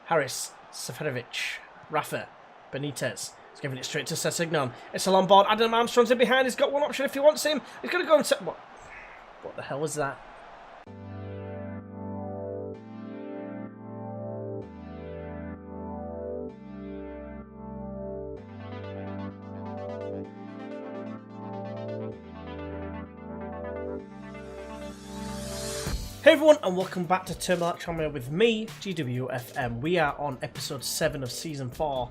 Harris, Seferovic, Rafa, Benitez. He's giving it straight to Sessegnon. It's a long board. Adam Armstrong's in behind. He's got one option if he wants him. He's going to go and set... What the hell was that? Hey everyone, and welcome back to Turmoil at Tranmere with me, GWFM. We are on episode 7 of season 4,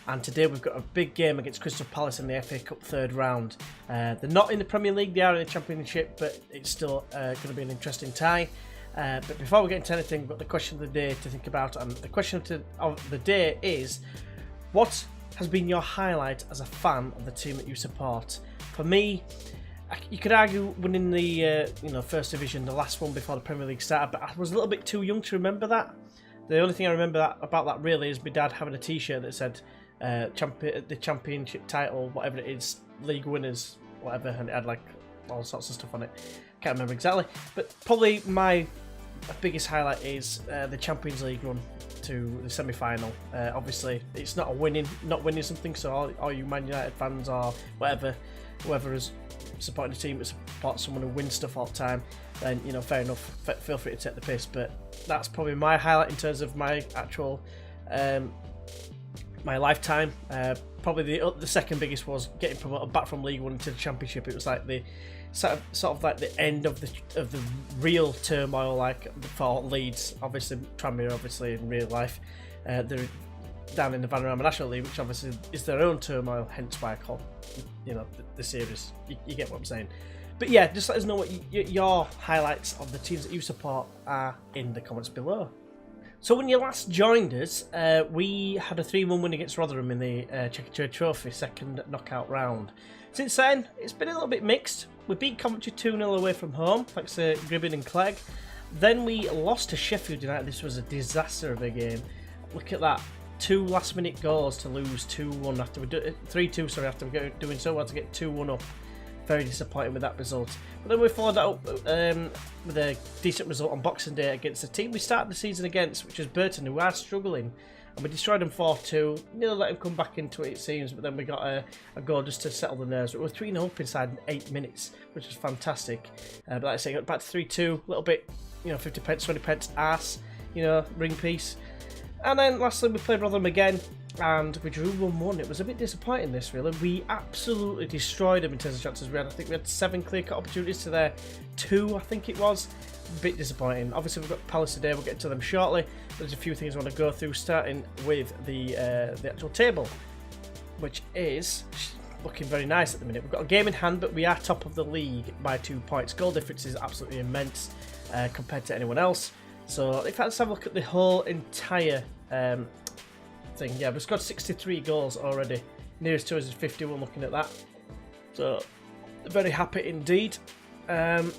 and today we've got a big game against Crystal Palace in the FA Cup third round. They're not in the Premier League, they are in the Championship, but it's still going to be an interesting tie. But before we get into anything, we've got the question of the day to think about, and the question of the day is, what has been your highlight as a fan of the team that you support? For me, you could argue winning the first division, the last one before the Premier League started, but I was a little bit too young to remember that. The only thing I remember about that really is my dad having a T-shirt that said the Championship title, whatever it is, League winners, whatever, and it had like all sorts of stuff on it. Can't remember exactly, but probably my biggest highlight is the Champions League run to the semi-final. Obviously, it's not winning something, so all you Man United fans or whoever is supporting a team that supports someone who wins stuff all the time, then fair enough, feel free to take the piss. But that's probably my highlight in terms of my actual my lifetime. Probably the second biggest was getting promoted back from League One into the Championship. It was like the sort of like the end of the real turmoil, like for Leeds. Obviously Tranmere, obviously in real life, they're down in the Vanarama National League, which obviously is their own turmoil, hence why I call the series. You get what I'm saying. But yeah, just let us know what your highlights of the teams that you support are in the comments below. So when you last joined us, we had a 3-1 win against Rotherham in the Checkatrade Trophy second knockout round. Since then, it's been a little bit mixed. We beat Coventry 2-0 away from home, thanks to Gribbin and Clegg. Then we lost to Sheffield United. This was a disaster of a game. Look at that. 2 last-minute goals to lose 2-1 after 3-2. Sorry, after we doing so well to get 2-1 up. Very disappointing with that result. But then we followed that up with a decent result on Boxing Day against the team we started the season against, which is Burton, who are struggling, and we destroyed them 4-2. Nearly let him come back into it seems, but then we got a goal just to settle the nerves. But we were 3-0 up inside 8 minutes, which was fantastic. But like I say, got back to 3-2, a little bit, 50 pence, 20 pence, arse, ring piece. And then lastly we played Rotherham again and we drew 1-1. It was a bit disappointing this really. We absolutely destroyed them in terms of chances we had. I think we had 7 clear-cut opportunities to their 2, I think it was. A bit disappointing. Obviously we've got Palace today, we'll get to them shortly. There's a few things I want to go through, starting with the actual table, which is looking very nice at the minute. We've got a game in hand, but we are top of the league by 2 points. Goal difference is absolutely immense compared to anyone else. So if I just have a look at the whole entire thing, yeah, we've scored 63 goals already. Nearest to us is 51 looking at that. So very happy indeed. But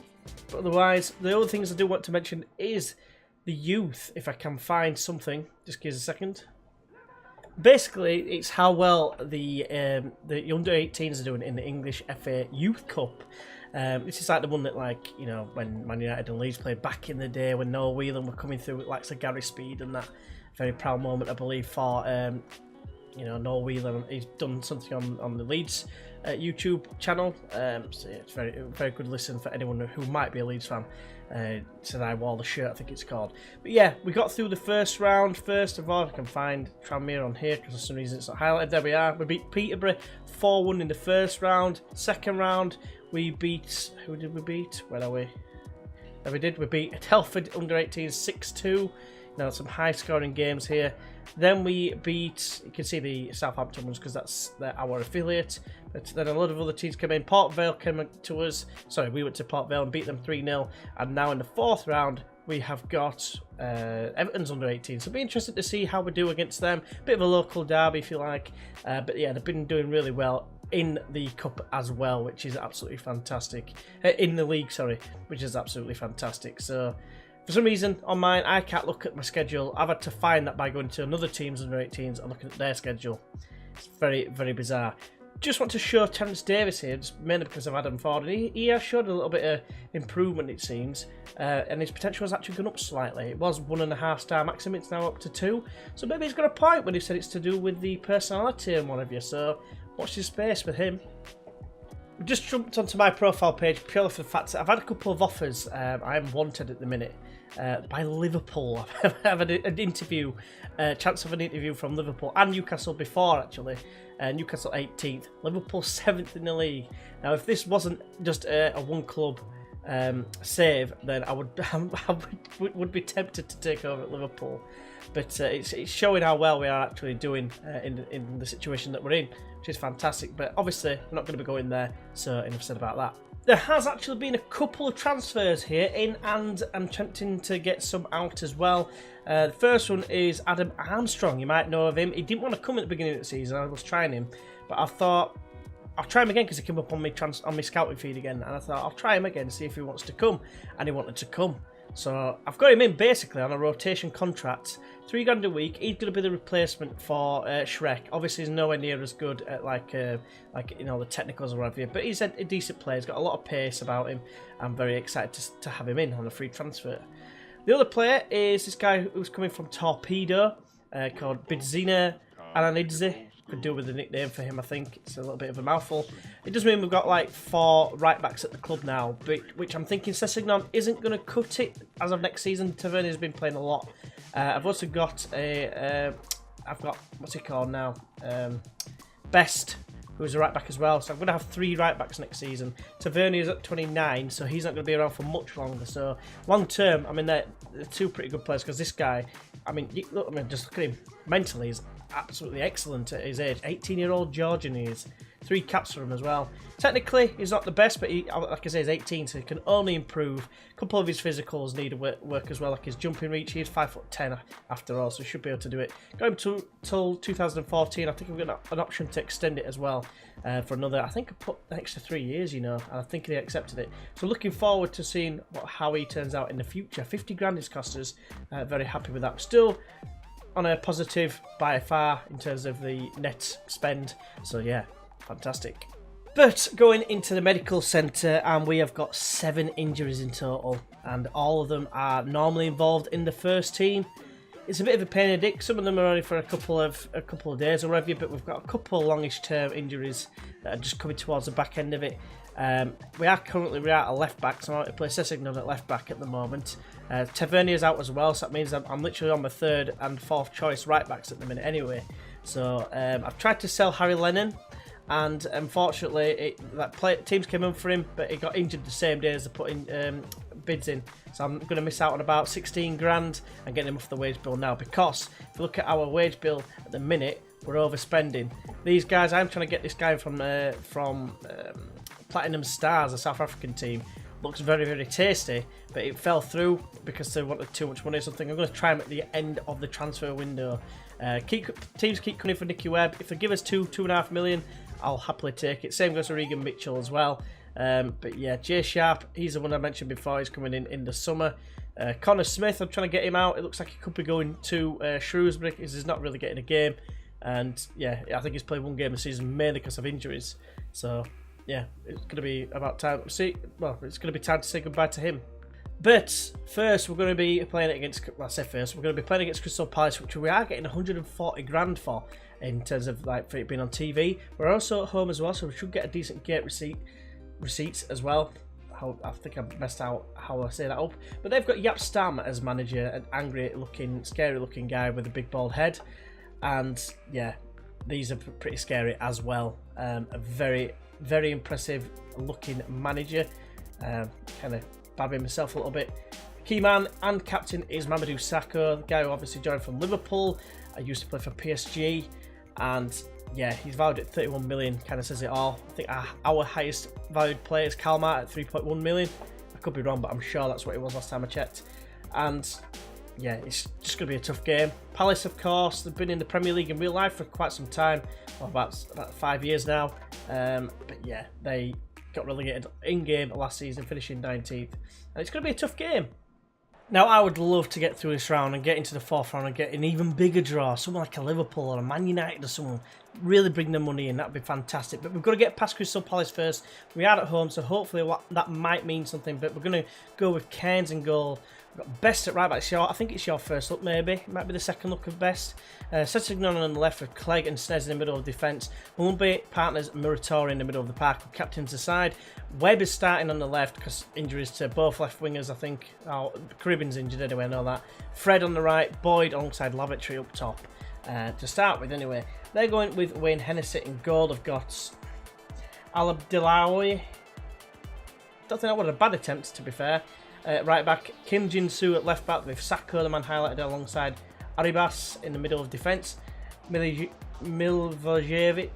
otherwise, the other things I do want to mention is the youth, if I can find something. Just give us a second. Basically, it's how well the under-18s are doing in the English FA Youth Cup. This is like the one that, when Man United and Leeds played back in the day when Noel Whelan were coming through with like Gary Speed, and that very proud moment, I believe, for Noel Whelan. He's done something on the Leeds YouTube channel, so yeah, it's very, very good listen for anyone who might be a Leeds fan. It's an I wore the shirt, I think it's called. But yeah, we got through the first round. First of all, I can find Tranmere on here because for some reason it's not highlighted. There we are. We beat Peterborough 4-1 in the first round. Second round, we beat... Who did we beat? Where are we? There we did. We beat Telford under-18 6-2. Now some high-scoring games here. Then we beat... You can see the Southampton ones because that's our affiliate. But then a lot of other teams came in. Port Vale came to us. Sorry, we went to Port Vale and beat them 3-0. And now in the fourth round, we have got Everton's under-18. So it'll be interesting to see how we do against them. Bit of a local derby, if you like. But yeah, they've been doing really well in the cup as well, which is absolutely fantastic. In the league, sorry, which is absolutely fantastic. So for some reason on mine, I can't look at my schedule. I've had to find that by going to another team's under-18s and looking at their schedule. It's very, very bizarre. just want to show Terence Davis here, just mainly because of Adam Ford, and he has showed a little bit of improvement, it seems, and his potential has actually gone up slightly. It was 1.5 star maximum, it's now up to 2, so maybe he's got a point when he said it's to do with the personality in one of you, so watch this space with him. We've just jumped onto my profile page purely for the fact that I've had a couple of offers. I am wanted at the minute by Liverpool. I've had an interview, chance of an interview from Liverpool and Newcastle before, actually. Newcastle 18th, Liverpool 7th in the league. Now, if this wasn't just a one club save, then I would be tempted to take over at Liverpool. But it's showing how well we are actually doing in the situation that we're in, which is fantastic. But obviously, we're not going to be going there, so enough said about that. There has actually been a couple of transfers here in, and I'm attempting to get some out as well. The first one is Adam Armstrong. You might know of him. He didn't want to come at the beginning of the season. I was trying him, but I thought I'll try him again because he came up on my scouting feed again, and I thought I'll try him again, see if he wants to come, and he wanted to come. So I've got him in basically on a rotation contract, £3 a week. He's going to be the replacement for Shrek. Obviously, he's nowhere near as good at like you know, the technicals or whatever, but he's a decent player. He's got a lot of pace about him. I'm very excited to have him in on a free transfer. The other player is this guy who's coming from Torpedo, called Bidzina Ananidze. Could do with the nickname for him, I think. It's a little bit of a mouthful. It does mean we've got like 4 right backs at the club now, which I'm thinking Sessegnon isn't going to cut it as of next season. Tavernier has been playing a lot. I've also got what's he called now? Best, who's a right back as well. So I'm going to have 3 right backs next season. Tavernier's at 29, so he's not going to be around for much longer. So long term, I mean, they're 2 pretty good players, because this guy, just look at him. Mentally, he's absolutely excellent at his age. 18-year-old Georgian he is. 3 caps for him as well. Technically, he's not the best, but he, like I say, he's 18, so he can only improve. A couple of his physicals need work as well, like his jumping reach. He's 5'10" after all, so he should be able to do it. Got him till 2014. I think we've got an option to extend it as well for another. I think I put an extra 3 years, you know, and I think they accepted it. So looking forward to seeing how he turns out in the future. 50 grand he's cost us. Very happy with that. Still on a positive by far in terms of the net spend. So yeah, fantastic. But going into the medical centre, and we have got 7 injuries in total, and all of them are normally involved in the first team. It's a bit of a pain in the dick. Some of them are only for a couple of days or whatever, but we've got a couple of longish term injuries that are just coming towards the back end of it. We are currently out of left back, so I'm out to play Sessegnon at left back at the moment. Tavernier's out as well, so that means I'm literally on my 3rd and 4th choice right backs at the minute anyway. So I've tried to sell Harry Lennon, and unfortunately teams came in for him, but he got injured the same day as they put in bids in. So I'm going to miss out on about 16 grand and getting him off the wage bill now, because if you look at our wage bill at the minute, we're overspending. These guys, I'm trying to get this guy from Platinum Stars, a South African team. Looks very, very tasty, but it fell through because they wanted too much money or something. I'm going to try him at the end of the transfer window. Teams keep coming for Nicky Webb. If they give us 2.5 million, I'll happily take it. Same goes for Regan Mitchell as well. But yeah, Jay Sharp, he's the one I mentioned before. He's coming in the summer. Connor Smith, I'm trying to get him out. It looks like he could be going to Shrewsbury, because he's not really getting a game. And yeah, I think he's played 1 game a season, mainly because of injuries. So yeah, it's going to be about time. It's going to be time to say goodbye to him. But first, we're going to be playing against. Well, I say first, we're going to be playing against Crystal Palace, which we are getting 140 grand for, in terms of like for it being on TV. We're also at home as well, so we should get a decent gate receipts as well. I think I messed out how I say that up. But they've got Yap Stam as manager, an angry-looking, scary-looking guy with a big bald head, and yeah, these are pretty scary as well. A very, very impressive looking manager. Kind of babbing myself a little bit. Key man and captain is Mamadou Sakho, the guy who obviously joined from Liverpool. I used to play for PSG, and yeah, he's valued at 31 million, kind of says it all. I think our highest valued player is Kalmar at 3.1 million. I could be wrong, but I'm sure that's what it was last time I checked. And yeah, it's just going to be a tough game. Palace, of course, they've been in the Premier League in real life for quite some time, well, about 5 years now. But yeah, they got relegated in-game last season, finishing 19th. And it's going to be a tough game. Now, I would love to get through this round and get into the fourth round and get an even bigger draw. Someone like a Liverpool or a Man United or someone. Really bring the money in. That would be fantastic. But we've got to get past Crystal Palace first. We are at home, so hopefully that might mean something. But we're going to go with Cairns in goal. We've got Best at right back. I think it's your first look, maybe. It might be the second look of Best. Setsignon on the left with Clegg and Snez in the middle of defence. Mulumby, partners, Muratori in the middle of the park with captains aside. Webb is starting on the left because injuries to both left wingers, I think. Oh, Caribbean's injured anyway, I know that. Fred on the right, Boyd alongside Lavatory up top. To start with, anyway. They're going with Wayne Hennessy in goal. They've got Al-Abdelawi. Don't think that was a bad attempt, to be fair. Right back, Kim Jin-soo at left back with Sacco, the man highlighted alongside Arribas in the middle of defence. Milvojevic,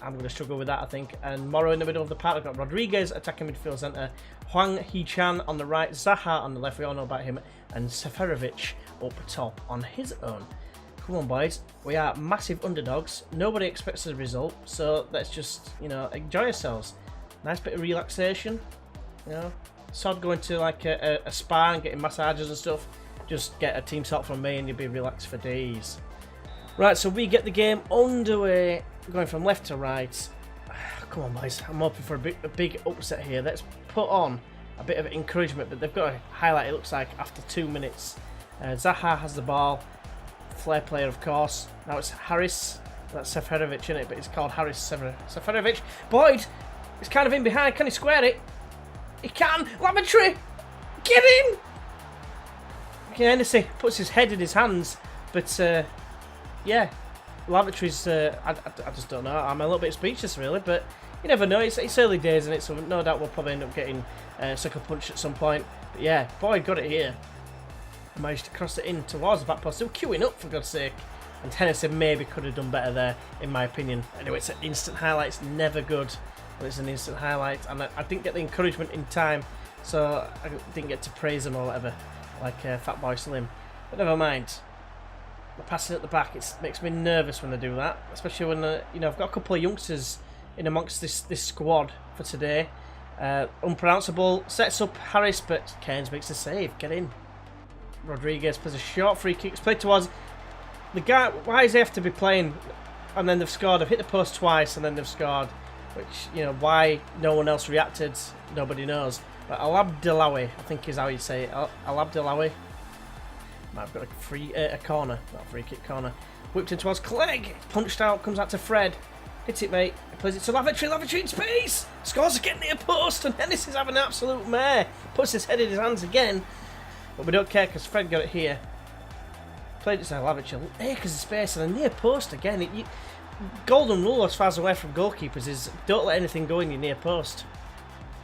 I'm going to struggle with that, I think. And Morrow in the middle of the park. I've got Rodriguez attacking midfield centre. Hwang Hee-chan on the right. Zaha on the left, we all know about him. And Seferovic up top on his own. Come on, boys. We are massive underdogs. Nobody expects a result. So let's just, enjoy ourselves. Nice bit of relaxation. Sod going to like a spa and getting massages and stuff. Just get a team talk from me and you'll be relaxed for days. Right, so we get the game underway, going from left to right. Come on, boys. I'm hoping for a big upset here. Let's put on a bit of encouragement, but they've got a highlight, it looks like, after 2 minutes. Zaha has the ball. Flair player, of course. Now it's Haris. That's Seferovic, isn't it? But it's called Haris Seferovic. Boyd is kind of in behind. Can he square it? He can! Lavatory! Get in! Hennessy puts his head in his hands, but yeah, Lavatory's, I just don't know. I'm a little bit speechless, really, but you never know. It's early days, isn't it? So no doubt we'll probably end up getting sucker punch at some point. But yeah, Boyd got it here. Managed to cross it in towards the back post. Still queuing up, for God's sake. And Hennessy maybe could have done better there, in my opinion. Anyway, it's an instant highlight. It's never good. But it's an instant highlight, and I didn't get the encouragement in time, so I didn't get to praise him or whatever, like Fatboy Slim. But never mind. The passing at the back, it makes me nervous when I do that, especially when I've got a couple of youngsters in amongst this squad for today. Unpronounceable sets up Harris, but Cairns makes the save. Get in. Rodriguez plays a short free kick. It's played towards the guy. Why does he have to be playing? And then they've scored. They've hit the post twice, and then they've scored. Which, why no one else reacted, nobody knows. But Al-Abdelawi, I think is how you say it. Al-Abdelawi. Might have got a corner, not a free kick corner. Whipped in towards Clegg. Punched out, comes out to Fred. Hits it, mate. Plays it to Lavatory. Lavatory in space. Scores again near post. And Hennessy's having an absolute mare. Puts his head in his hands again. But we don't care because Fred got it here. Played it to Lavatory. Acres of space and a near post again. Golden rule as far as away from goalkeepers is don't let anything go in your near post.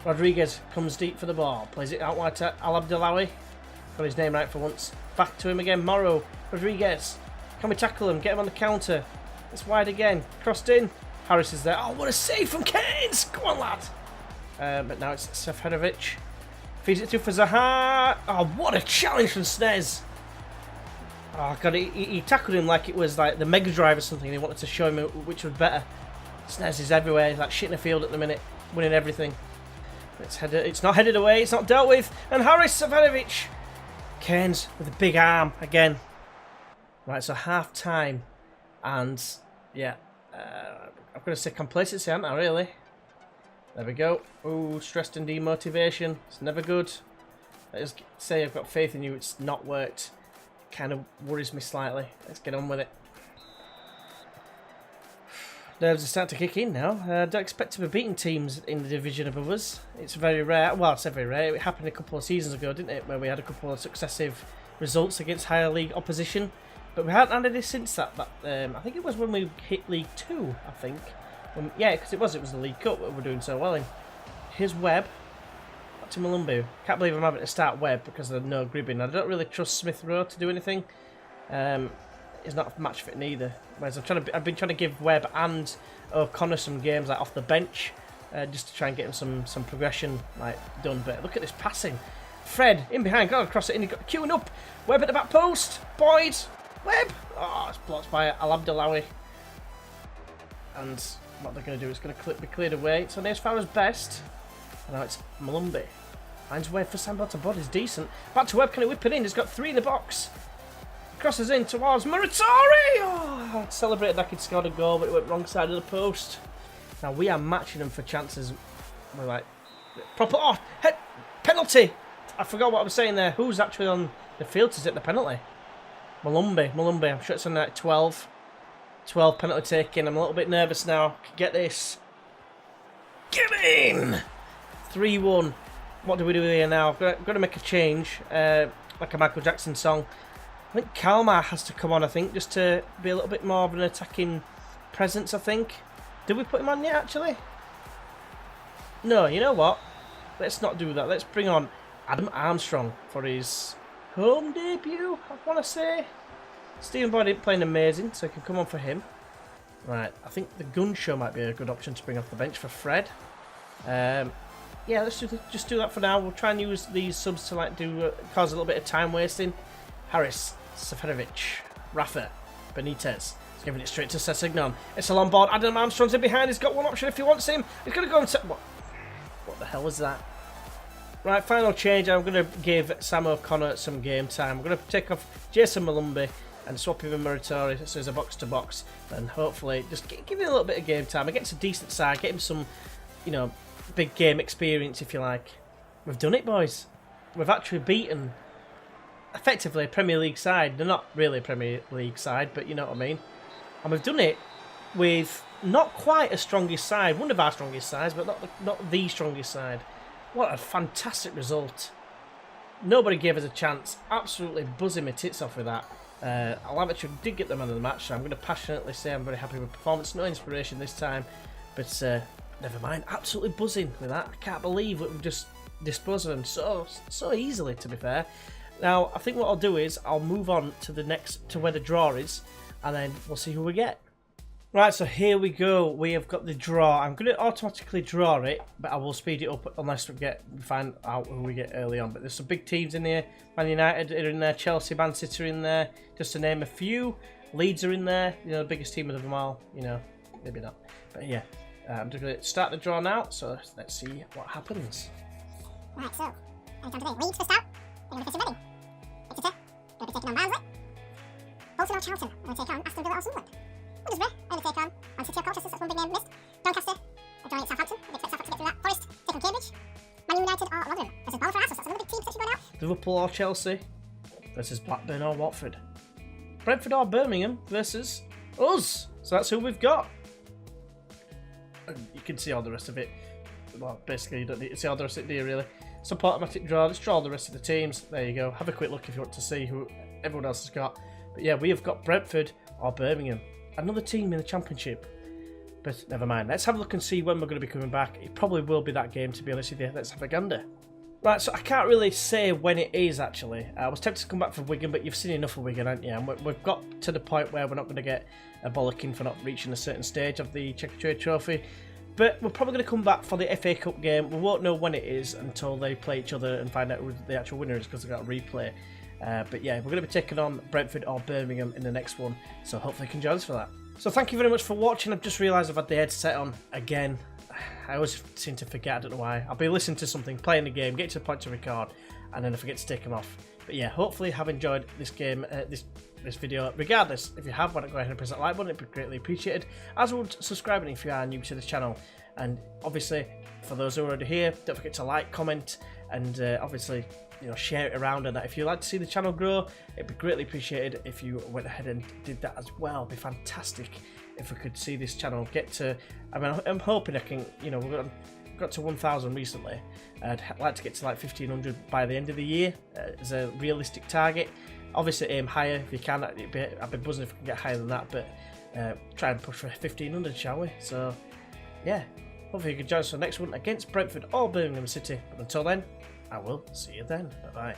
Rodriguez comes deep for the ball. Plays it out wide to Al-Abdelawi. Got his name right for once. Back to him again. Morrow. Rodriguez. Can we tackle him? Get him on the counter. It's wide again. Crossed in. Harris is there. Oh, what a save from Cairns! Come on, lad. But now it's Seferovic. Feeds it through for Zaha. Oh, what a challenge from Snez. Oh, God, he tackled him like it was like the Mega Drive or something. He wanted to show him which was better. Snez is everywhere. He's like shit in the field at the minute, winning everything. It's not headed away. It's not dealt with. And Haris Seferovic. Cairns with a big arm again. Right, so half time. And, yeah. I'm going to say complacency, aren't I, really? There we go. Ooh, stressed and demotivation. It's never good. I just say I've got faith in you. It's not worked. Kind of worries me slightly. Let's get on with it. Nerves are starting to kick in now. I don't expect to be beating teams in the division above us. It's very rare. Well, it's very rare. It happened a couple of seasons ago, didn't it? Where we had a couple of successive results against higher league opposition. But we haven't had it since that. I think it was when we hit League 2, I think. Yeah, because it was the League Cup that we're doing so well in. Here's Webb. To Mulumby. Can't believe I'm having to start Webb because there's no Gribbin. I don't really trust Smith Rowe to do anything. He's not match fit neither. Whereas I've been trying to give Webb and O'Connor some games like off the bench, just to try and get him some progression done. But look at this passing. Fred in behind, got to cross it in. He got queuing up. Webb at the back post. Boyd. Webb. Oh, it's blocked by Al-Abdelawi. And what they're going to do is going to be cleared away. So near as far as best. And now it's Mulumby. Finds Webb for Sandbell to Bod is decent. Back to Webb, can he whip it in? He's got 3 in the box. Crosses in towards Muratori! Oh, I celebrated like he'd scored a goal, but it went wrong side of the post. Now we are matching them for chances. We're like, proper off. Head, penalty! I forgot what I was saying there. Who's actually on the field to take the penalty? Malumbi. I'm sure it's on like 12. 12 penalty taking. I'm a little bit nervous now. Get this. Get in! 3-1. What do we do here now? I've got to make a change. Like a Michael Jackson song. I think Kalmar has to come on, I think, just to be a little bit more of an attacking presence, I think. Did we put him on yet, actually? No, you know what? Let's not do that. Let's bring on Adam Armstrong for his home debut, I want to say. Stephen Boyd ain't playing amazing, so he can come on for him. Right, I think the gun show might be a good option to bring off the bench for Fred. Yeah, let's just do that for now. We'll try and use these subs to like cause a little bit of time wasting. Harris, Seferovic, Rafa, Benitez. He's giving it straight to Sessegnon. It's a long board. Adam Armstrong's in behind. He's got one option if he wants him. He's going to go and set... What the hell was that? Right, final change. I'm going to give Sam O'Connor some game time. I'm going to take off Jason Malumbi and swap him in Muratori so he's a box-to-box. And hopefully just give him a little bit of game time. Against a decent side. Get him some, you know, big game experience, if you like. We've done it, boys. We've actually beaten... effectively a Premier League side. They're not really a Premier League side, but you know what I mean. And we've done it with not quite a strongest side, one of our strongest sides, but not the strongest side. What a fantastic result. Nobody gave us a chance. Absolutely buzzing my tits off with that. Alavic did get the man of the match, so I'm going to passionately say I'm very happy with performance. No inspiration this time, but never mind. Absolutely buzzing with that. I can't believe we've just disposed of them so easily, to be fair. Now, I think what I'll do is I'll move on to the next, to where the draw is, and then we'll see who we get. Right, so here we go. We have got the draw. I'm going to automatically draw it, but I will speed it up unless we find out who we get early on. But there's some big teams in here. Man United are in there, Chelsea, Man City are in there, just to name a few. Leeds are in there, you know, the biggest team of them all. You know, maybe not. But yeah, I'm just going to start the draw now, so let's see what happens. Right, so, today, Leeds for start. They're going to face Reading. Exeter, they'll be taking on Barnsley. Bolton or Charlton, they'll take on Aston Villa or Sunderland. Middlesbrough, they'll take on Man City or Colchester, that's one big name missed. Doncaster, they're going to Southampton, they expect Southampton to get through that. Forest, take on Cambridge. Man United or Rotherham versus Borough for Arsenal, that's another big team section going out. Liverpool or Chelsea versus Blackburn or Watford. Brentford or Birmingham versus us. So that's who we've got. And you can see all the rest of it. Well, basically you don't need to see all the rest of it, do you really? Some automatic draw. Let's draw the rest of the teams. There you go. Have a quick look if you want to see who everyone else has got. But yeah, we have got Brentford or Birmingham. Another team in the Championship. But never mind. Let's have a look and see when we're going to be coming back. It probably will be that game, to be honest with you. Let's have a gander. Right, so I can't really say when it is, actually. I was tempted to come back for Wigan, but you've seen enough of Wigan, haven't you? And we've got to the point where we're not going to get a bollocking for not reaching a certain stage of the Checkatrade Trophy. But we're probably going to come back for the FA Cup game. We won't know when it is until they play each other and find out who the actual winner is, because they've got a replay. But yeah, we're going to be taking on Brentford or Birmingham in the next one, so hopefully you can join us for that. So thank you very much for watching. I've just realised I've had the headset on again. I always seem to forget, I don't know why. I'll be listening to something, playing the game, get to the point to record, and then I forget to take them off. But yeah, hopefully you have enjoyed this game, this video. Regardless, if you have, why not go ahead and press that like button, it'd be greatly appreciated. As would subscribing if you are new to this channel. And obviously, for those who are already here, don't forget to like, comment, and obviously, you know, share it around. And that if you'd like to see the channel grow, it'd be greatly appreciated if you went ahead and did that as well. It'd be fantastic if we could see this channel get to, I mean, I'm hoping I can, you know, we've got to 1,000 recently. I'd like to get to like 1,500 by the end of the year as a realistic target. Obviously aim higher if you can. I'd be buzzing if we can get higher than that, but try and push for 1,500, shall we? So yeah, hopefully you can join us for the next one against Brentford or Birmingham City. But until then, I will see you then. Bye bye.